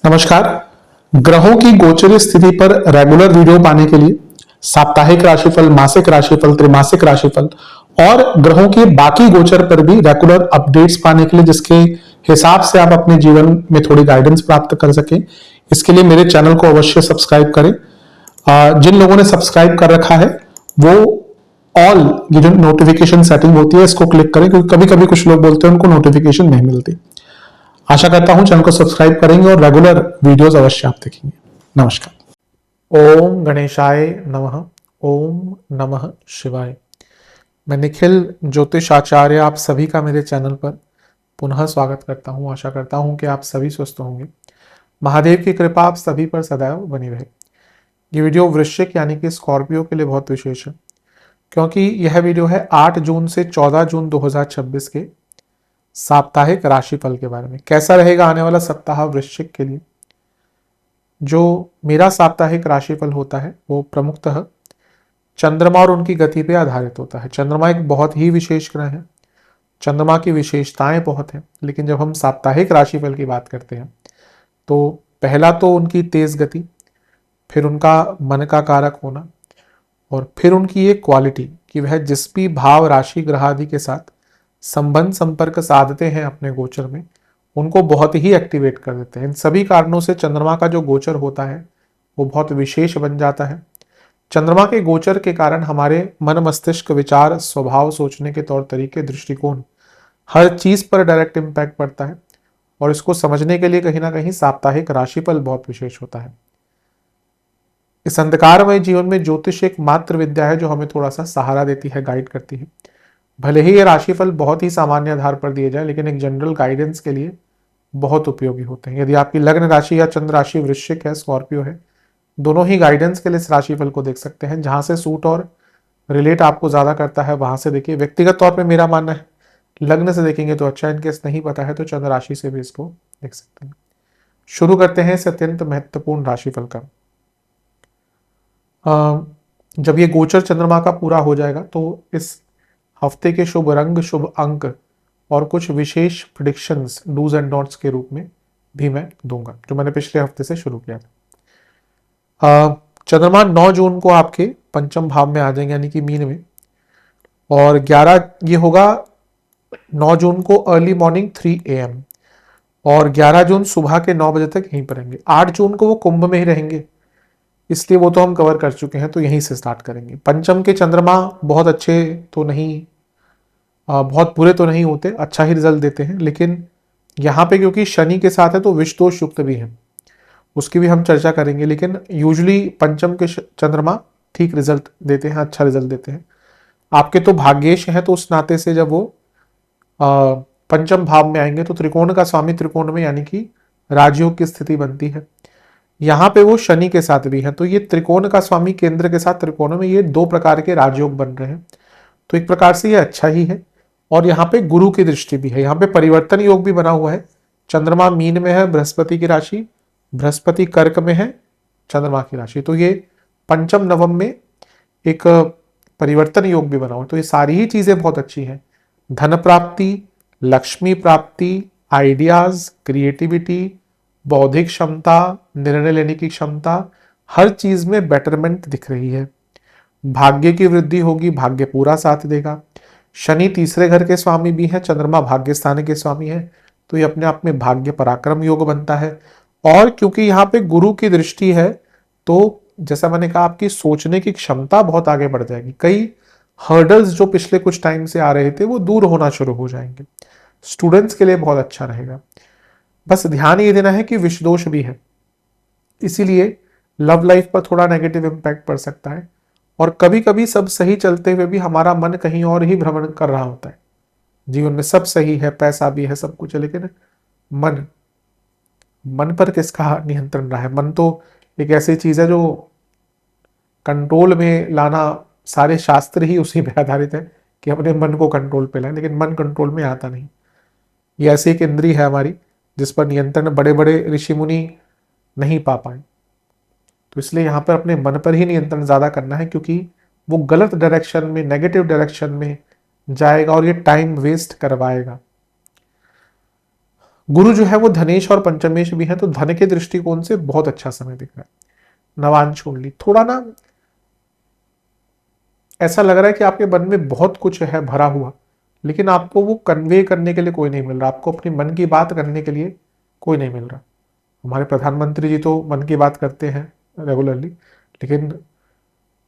नमस्कार। ग्रहों की गोचर स्थिति पर रेगुलर वीडियो पाने के लिए साप्ताहिक राशिफल, मासिक राशिफल, त्रैमासिक राशिफल और ग्रहों के बाकी गोचर पर भी रेगुलर अपडेट्स पाने के लिए जिसके हिसाब से आप अपने जीवन में थोड़ी गाइडेंस प्राप्त कर सकें, इसके लिए मेरे चैनल को अवश्य सब्सक्राइब करें। जिन लोगों ने सब्सक्राइब कर रखा है वो ऑल ये जो नोटिफिकेशन सेटिंग होती है इसको क्लिक करें, क्योंकि कभी कभी कुछ लोग बोलते हैं उनको नोटिफिकेशन नहीं मिलती। आशा करता हूं चैनल को सब्सक्राइब करेंगे और रेगुलर वीडियोस अवश्य आप देखेंगे। नमस्कार। ओम गणेशाय नमः। ओम नमः शिवाय। मैं निखिल ज्योतिष आचार्य आप सभी का मेरे चैनल पर पुनः स्वागत करता हूं। आशा करता हूं कि आप सभी स्वस्थ होंगे। महादेव की कृपा आप सभी पर सदैव बनी रहे। ये वीडियो वृश्चिक यानी कि स्कॉर्पियो के लिए बहुत विशेष है, क्योंकि यह वीडियो है 8 जून से 14 जून 2026 के साप्ताहिक राशिफल के बारे में। कैसा रहेगा आने वाला सप्ताह वृश्चिक के लिए। जो मेरा साप्ताहिक राशिफल होता है वो प्रमुखतः चंद्रमा और उनकी गति पे आधारित होता है। चंद्रमा एक बहुत ही विशेष ग्रह है, चंद्रमा की विशेषताएं बहुत हैं, लेकिन जब हम साप्ताहिक राशिफल की बात करते हैं तो पहला तो उनकी तेज गति, फिर उनका मन का कारक होना, और फिर उनकी एक क्वालिटी कि वह जिस भी भाव, राशि, ग्रह आदि के साथ संबंध संपर्क साधते हैं अपने गोचर में, उनको बहुत ही एक्टिवेट कर देते हैं। इन सभी कारणों से चंद्रमा का जो गोचर होता है वो बहुत विशेष बन जाता है। चंद्रमा के गोचर के कारण हमारे मन, मस्तिष्क, विचार, स्वभाव, सोचने के तौर तरीके, दृष्टिकोण, हर चीज पर डायरेक्ट इम्पैक्ट पड़ता है। और इसको समझने के लिए कहीं ना कहीं साप्ताहिक राशिफल बहुत विशेष होता है। इस अंधकारमय जीवन में ज्योतिष एक मात्र विद्या है जो हमें थोड़ा सा सहारा देती है, गाइड करती है। भले ही ये राशिफल बहुत ही सामान्य आधार पर दिए जाए, लेकिन एक जनरल गाइडेंस के लिए बहुत उपयोगी होते हैं। यदि आपकी लग्न राशि या चंद्र राशि वृश्चिक है, स्कॉर्पियो है, दोनों ही गाइडेंस के लिए इस राशिफल को देख सकते हैं। जहां से सूट और रिलेट आपको ज्यादा करता है वहां से देखिए। व्यक्तिगत तौर पे मेरा मानना है लग्न से देखेंगे तो अच्छा, इनकेस नहीं पता है तो चंद्र राशि से भी इसको देख सकते हैं। शुरू करते हैं इस अत्यंत महत्वपूर्ण राशिफल का। जब ये गोचर चंद्रमा का पूरा हो जाएगा तो इस हफ्ते के शुभ रंग, शुभ अंक और कुछ विशेष प्रिडिक्शंस, डूज एंड डोंट्स के रूप में भी मैं दूंगा, जो मैंने पिछले हफ्ते से शुरू किया था। चंद्रमा 9 जून को आपके पंचम भाव में आ जाएंगे, यानी कि मीन में, और 11 ये होगा 9 जून को अर्ली मॉर्निंग 3 AM, और 11 जून सुबह के 9 बजे तक यहीं पर रहेंगे। 8 जून को वो कुंभ में ही रहेंगे, इसलिए वो तो हम कवर कर चुके हैं, तो यहीं से स्टार्ट करेंगे। पंचम के चंद्रमा बहुत अच्छे तो नहीं, बहुत बुरे तो नहीं होते, अच्छा ही रिजल्ट देते हैं, लेकिन यहाँ पे क्योंकि शनि के साथ है तो विष दोष युक्त भी है, उसकी भी हम चर्चा करेंगे। लेकिन यूजुअली पंचम के चंद्रमा ठीक रिजल्ट देते हैं, अच्छा रिजल्ट देते हैं। आपके तो भाग्येश है, तो उस नाते से जब वो पंचम भाव में आएंगे तो त्रिकोण का स्वामी त्रिकोण में, यानी कि राजयोग की स्थिति बनती है। यहाँ पे वो शनि के साथ भी है, तो ये त्रिकोण का स्वामी केंद्र के साथ त्रिकोण में, ये 2 प्रकार के राजयोग बन रहे हैं, तो एक प्रकार से ये अच्छा ही है। और यहाँ पे गुरु की दृष्टि भी है, यहाँ पे परिवर्तन योग भी बना हुआ है। चंद्रमा मीन में है, बृहस्पति की राशि, बृहस्पति कर्क में है चंद्रमा की राशि, तो ये पंचम नवम में एक परिवर्तन योग भी बना हुआ है। तो ये सारी ही चीजें बहुत अच्छी हैं। धन प्राप्ति, लक्ष्मी प्राप्ति, आइडियाज, क्रिएटिविटी, बौद्धिक क्षमता, निर्णय लेने की क्षमता, हर चीज में बेटरमेंट दिख रही है। भाग्य की वृद्धि होगी, भाग्य पूरा साथ देगा। शनि तीसरे घर के स्वामी भी है, चंद्रमा भाग्य स्थान के स्वामी है, तो ये अपने आप में भाग्य पराक्रम योग बनता है। और क्योंकि यहाँ पे गुरु की दृष्टि है तो जैसा मैंने कहा, आपकी सोचने की क्षमता बहुत आगे बढ़ जाएगी। कई हर्डल्स जो पिछले कुछ टाइम से आ रहे थे वो दूर होना शुरू हो जाएंगे। स्टूडेंट्स के लिए बहुत अच्छा रहेगा। बस ध्यान ये देना है कि विष दोष भी है, इसीलिए लव लाइफ पर थोड़ा नेगेटिव इंपैक्ट पड़ सकता है। और कभी कभी सब सही चलते हुए भी हमारा मन कहीं और ही भ्रमण कर रहा होता है। जीवन में सब सही है, पैसा भी है, सब कुछ है, लेकिन मन पर किसका नियंत्रण रहा है। मन तो एक ऐसी चीज है जो कंट्रोल में लाना, सारे शास्त्र ही उसी पे आधारित है कि अपने मन को कंट्रोल पे लाए, लेकिन मन कंट्रोल में आता नहीं। ये ऐसी एक इंद्री है हमारी जिस पर नियंत्रण बड़े बड़े ऋषि मुनि नहीं पा पाए। तो इसलिए यहाँ पर अपने मन पर ही नियंत्रण ज्यादा करना है, क्योंकि वो गलत डायरेक्शन में, नेगेटिव डायरेक्शन में जाएगा और ये टाइम वेस्ट करवाएगा। गुरु जो है वो धनेश और पंचमेश भी है, तो धन के दृष्टिकोण से बहुत अच्छा समय दिख रहा है। नवांश कुंडली थोड़ा ना ऐसा लग रहा है कि आपके मन में बहुत कुछ है भरा हुआ, लेकिन आपको वो कन्वे करने के लिए कोई नहीं मिल रहा, आपको अपनी मन की बात करने के लिए कोई नहीं मिल रहा। हमारे प्रधानमंत्री जी तो मन की बात करते हैं रेगुलरली, लेकिन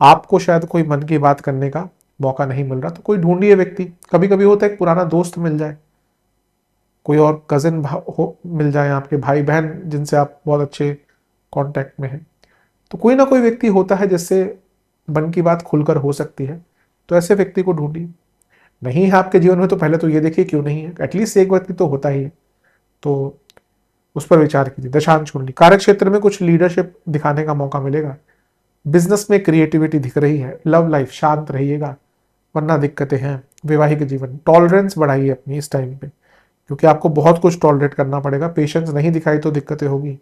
आपको शायद कोई मन की बात करने का मौका नहीं मिल रहा, तो कोई ढूंढिए व्यक्ति। कभी कभी होता है एक पुराना दोस्त मिल जाए, कोई और कजिन हो मिल जाए, आपके भाई बहन जिनसे आप बहुत अच्छे कांटेक्ट में हैं, तो कोई ना कोई व्यक्ति होता है जिससे मन की बात खुलकर हो सकती है, तो ऐसे व्यक्ति को ढूंढिए। नहीं है आपके जीवन में तो पहले तो ये देखिए क्यों नहीं है, एटलीस्ट एक व्यक्ति तो होता ही है, तो उस पर विचार कीजिए। दशांश कुंडली कार्य क्षेत्र में कुछ लीडरशिप दिखाने का मौका मिलेगा, बिजनेस में क्रिएटिविटी दिख रही है, लव लाइफ शांत रहिएगा वरना दिक्कतें हैं। वैवाहिक जीवन टॉलरेंस बढ़ाइए अपनी इस टाइम पे, क्योंकि आपको बहुत कुछ टॉलरेट करना पड़ेगा, पेशेंस नहीं दिखाई तो दिक्कतें होगी।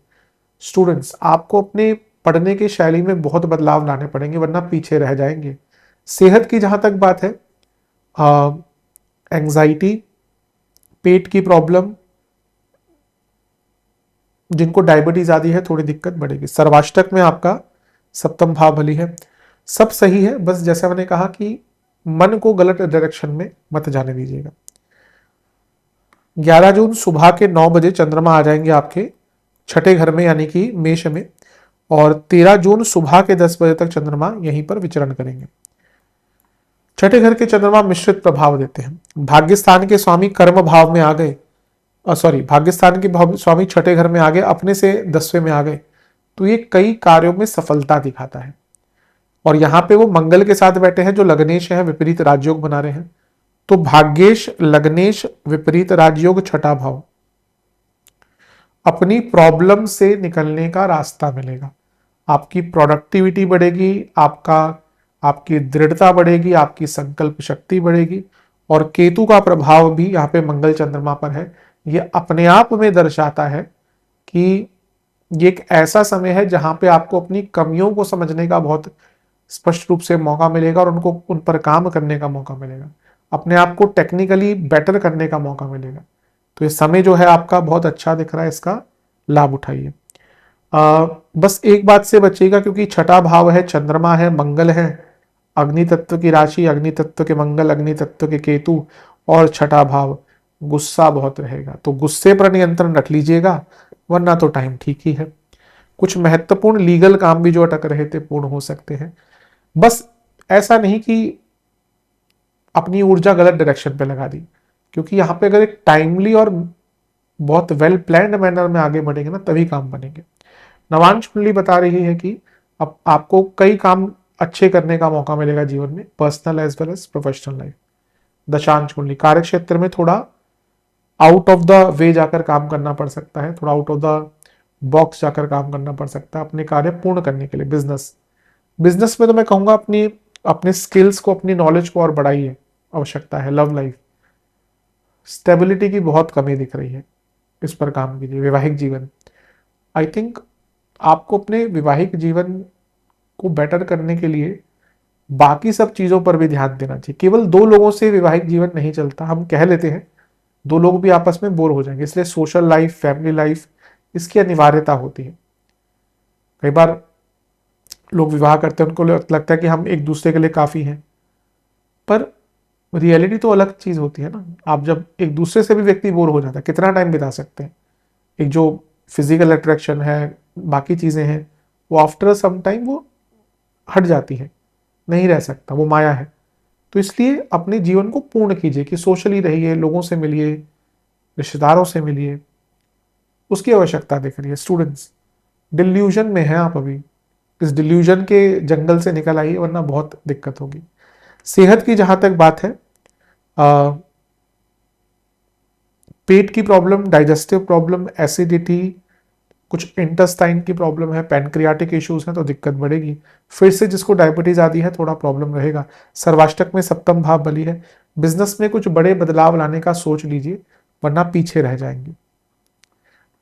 स्टूडेंट्स आपको अपने पढ़ने की शैली में बहुत बदलाव लाने पड़ेंगे वरना पीछे रह जाएंगे। सेहत की जहां तक बात है, एंजाइटी, पेट की प्रॉब्लम, जिनको डायबिटीज आदि है थोड़ी दिक्कत बढ़ेगी। सर्वाष्टक में आपका सप्तम भाव बली है, सब सही है, बस जैसा मैंने कहा कि मन को गलत डायरेक्शन में मत जाने दीजिएगा। 11 जून सुबह के 9 बजे चंद्रमा आ जाएंगे आपके छठे घर में यानी कि मेष में, और 13 जून सुबह के 10 बजे तक चंद्रमा यहीं पर विचरण करेंगे। छठे घर के चंद्रमा मिश्रित प्रभाव देते हैं। भाग्यस्थान के स्वामी कर्म भाव में आ गए, भाग्यस्थान के स्वामी छठे घर में आ गए, अपने से 10वें में आ गए, तो ये कई कार्यों में सफलता दिखाता है। और यहां पे वो मंगल के साथ बैठे हैं जो लग्नेश है, विपरीत राजयोग बना रहे हैं, तो भाग्येश लग्नेश विपरीत राजयोग छठा भाव, अपनी प्रॉब्लम से निकलने का रास्ता मिलेगा, आपकी प्रोडक्टिविटी बढ़ेगी, आपकी दृढ़ता बढ़ेगी, आपकी संकल्प शक्ति बढ़ेगी। और केतु का प्रभाव भी यहाँ पे मंगल चंद्रमा पर है, ये अपने आप में दर्शाता है कि ये एक ऐसा समय है जहां पे आपको अपनी कमियों को समझने का बहुत स्पष्ट रूप से मौका मिलेगा और उन पर काम करने का मौका मिलेगा, अपने आप को टेक्निकली बेटर करने का मौका मिलेगा। तो ये समय जो है आपका बहुत अच्छा दिख रहा है, इसका लाभ उठाइए। बस एक बात से बचिएगा, क्योंकि छठा भाव है, चंद्रमा है, मंगल है, अग्नि तत्व की राशि, अग्नि तत्व के मंगल, अग्नि तत्व के केतु, और छठा भाव, गुस्सा बहुत रहेगा, तो गुस्से पर नियंत्रण रख लीजिएगा वरना तो टाइम ठीक ही है। कुछ महत्वपूर्ण लीगल काम भी जो अटक रहे थे पूर्ण हो सकते हैं। बस ऐसा नहीं कि अपनी ऊर्जा गलत डायरेक्शन पे लगा दी, क्योंकि यहाँ पे अगर एक टाइमली और बहुत वेल प्लान्ड मैनर में आगे बढ़ेंगे ना तभी काम बनेंगे। नवांश कुंडली बता रही है कि अब आपको कई काम अच्छे करने का मौका मिलेगा जीवन में, personal as well as professional life. दशांश कुंडली कार्य क्षेत्र में थोड़ा आउट ऑफ द वे जाकर काम करना पड़ सकता है, थोड़ा आउट ऑफ द बॉक्स जाकर काम करना पड़ सकता है अपने कार्य पूर्ण करने के लिए। बिजनेस में तो मैं कहूंगा अपने स्किल्स को, अपनी नॉलेज को और बढ़ाइए, आवश्यकता है। लव लाइफ स्टेबिलिटी की बहुत कमी दिख रही है, इस पर काम कीजिए। वैवाहिक जीवन, आई थिंक आपको अपने वैवाहिक जीवन को बेटर करने के लिए बाकी सब चीजों पर भी ध्यान देना चाहिए। केवल दो लोगों से वैवाहिक जीवन नहीं चलता, हम कह लेते हैं, दो लोग भी आपस में बोर हो जाएंगे, इसलिए सोशल लाइफ, फैमिली लाइफ, इसकी अनिवार्यता होती है। कई बार लोग विवाह करते हैं, उनको लगता है कि हम एक दूसरे के लिए काफी हैं, पर रियलिटी तो अलग चीज होती है ना। आप जब एक दूसरे से भी व्यक्ति बोर हो जाता है, कितना टाइम बिता सकते हैं। एक जो फिजिकल अट्रैक्शन है, बाकी चीजें हैं, वो आफ्टर सम टाइम वो हट जाती है, नहीं रह सकता, वो माया है। तो इसलिए अपने जीवन को पूर्ण कीजिए कि सोशली रहिए, लोगों से मिलिए, रिश्तेदारों से मिलिए, उसकी आवश्यकता दिख रही है। स्टूडेंट्स डिल्यूजन में है आप अभी, इस डिल्यूजन के जंगल से निकल आइए वरना बहुत दिक्कत होगी। सेहत की जहां तक बात है, पेट की प्रॉब्लम, डाइजेस्टिव प्रॉब्लम, एसिडिटी, कुछ इंटेस्टाइन की प्रॉब्लम है, पैनक्रियाटिक इश्यूज हैं तो दिक्कत बढ़ेगी। फिर से जिसको डायबिटीज आदि है थोड़ा प्रॉब्लम रहेगा। सर्वाष्टक में सप्तम भाव बली है, बिजनेस में कुछ बड़े बदलाव लाने का सोच लीजिए वरना पीछे रह जाएंगे।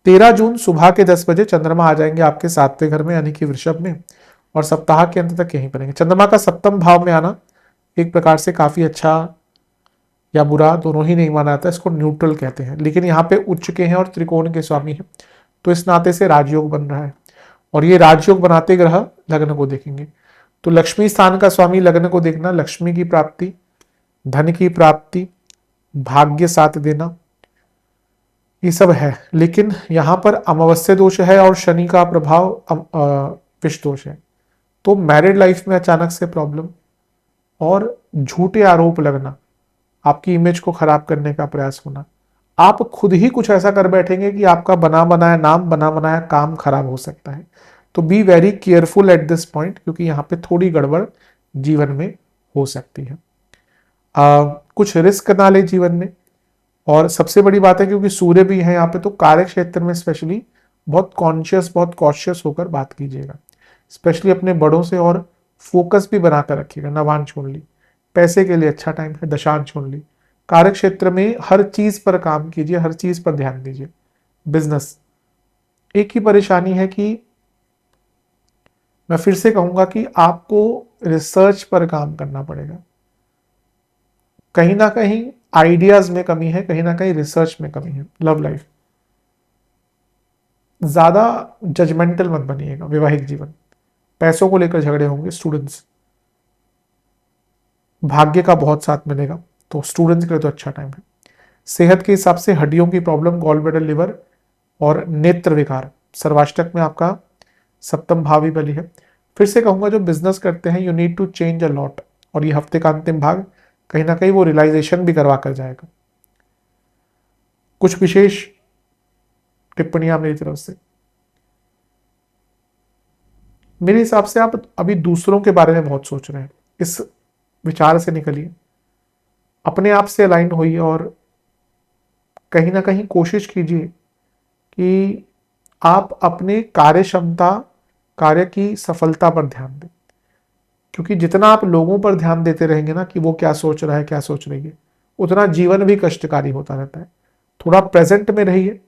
13 जून सुबह के 10 बजे चंद्रमा आ जाएंगे आपके 7वें घर में यानी कि वृषभ में, और सप्ताह के अंत तक यहीं पर रहेंगे। चंद्रमा का सप्तम भाव में आना एक प्रकार से काफी अच्छा या बुरा दोनों ही नहीं माना जाता, इसको न्यूट्रल कहते हैं। लेकिन यहाँ पे उच्च के हैं और त्रिकोण के स्वामी हैं, तो इस नाते से राजयोग बन रहा है। और ये राजयोग बनाते ग्रह लग्न को देखेंगे, तो लक्ष्मी स्थान का स्वामी लग्न को देखना, लक्ष्मी की प्राप्ति, धन की प्राप्ति, भाग्य साथ देना, ये सब है। लेकिन यहां पर अमावस्या दोष है और शनि का प्रभाव विष दोष है, तो मैरिड लाइफ में अचानक से प्रॉब्लम और झूठे आरोप लगना, आपकी इमेज को खराब करने का प्रयास होना, आप खुद ही कुछ ऐसा कर बैठेंगे कि आपका बना बनाया नाम, बना बनाया काम खराब हो सकता है। तो be very careful at this point, क्योंकि यहाँ पे थोड़ी गड़बड़ जीवन में हो सकती है। कुछ रिस्क ना ले जीवन में। और सबसे बड़ी बात है क्योंकि सूर्य भी है यहाँ पे, तो कार्य क्षेत्र में स्पेशली बहुत कॉन्शियस, बहुत कॉशियस होकर बात कीजिएगा, स्पेशली अपने बड़ों से, और फोकस भी बनाकर रखिएगा। नवांश कुंडली, पैसे के लिए अच्छा टाइम है। दशांश कुंडली, कार्य क्षेत्र में हर चीज पर काम कीजिए, हर चीज पर ध्यान दीजिए। बिजनेस, एक ही परेशानी है कि मैं फिर से कहूंगा कि आपको रिसर्च पर काम करना पड़ेगा। कहीं ना कहीं आइडियाज में कमी है, कहीं ना कहीं रिसर्च में कमी है। लव लाइफ, ज्यादा जजमेंटल मत बनिएगा। वैवाहिक जीवन, पैसों को लेकर झगड़े होंगे। स्टूडेंट्स, भाग्य का बहुत साथ मिलेगा, तो स्टूडेंट्स के लिए तो अच्छा टाइम है। सेहत के हिसाब से हड्डियों की प्रॉब्लम, गॉल ब्लैडर, लिवर और नेत्र विकार। सर्वाष्टक में आपका सप्तम भाव भी बली है। फिर से कहूंगा, जो बिजनेस करते हैं, you need to change a lot, और ये हफ्ते का अंतिम भाग कहीं ना कहीं वो रियलाइजेशन भी करवा कर जाएगा। कुछ विशेष टिप्पणियां मेरी तरफ से, मेरे हिसाब से आप अभी दूसरों के बारे में बहुत सोच रहे हैं, इस विचार से निकलिए, अपने आप से अलाइन होइए और कहीं ना कहीं कोशिश कीजिए कि आप अपने कार्य क्षमता, कार्य की सफलता पर ध्यान दें। क्योंकि जितना आप लोगों पर ध्यान देते रहेंगे ना कि वो क्या सोच रहा है, क्या सोच रही है, उतना जीवन भी कष्टकारी होता रहता है। थोड़ा प्रेजेंट में रहिए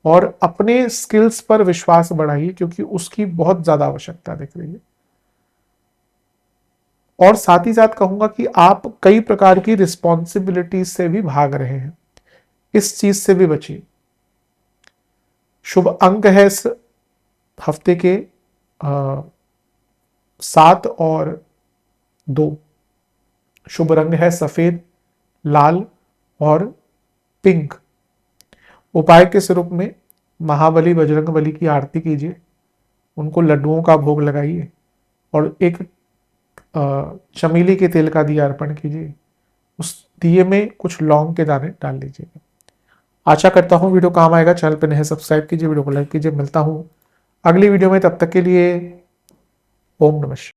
और अपने स्किल्स पर विश्वास बढ़ाइए, क्योंकि उसकी बहुत ज्यादा आवश्यकता दिख रही है। और साथ ही साथ कहूंगा कि आप कई प्रकार की रिस्पॉन्सिबिलिटीज से भी भाग रहे हैं, इस चीज से भी बचिए। शुभ अंक है इस हफ्ते के 7 और 2। शुभ रंग है सफेद, लाल और पिंक। उपाय के स्वरूप में महाबली, बजरंग बली की आरती कीजिए, उनको लड्डुओं का भोग लगाइए और एक चमेली के तेल का दिया अर्पण कीजिए। उस दिए में कुछ लौंग के दाने डाल लीजिएगा। आशा करता हूँ वीडियो काम आएगा। चैनल पर नए सब्सक्राइब कीजिए, वीडियो को लाइक कीजिए। मिलता हूँ अगली वीडियो में, तब तक के लिए ओम नमः शिवाय।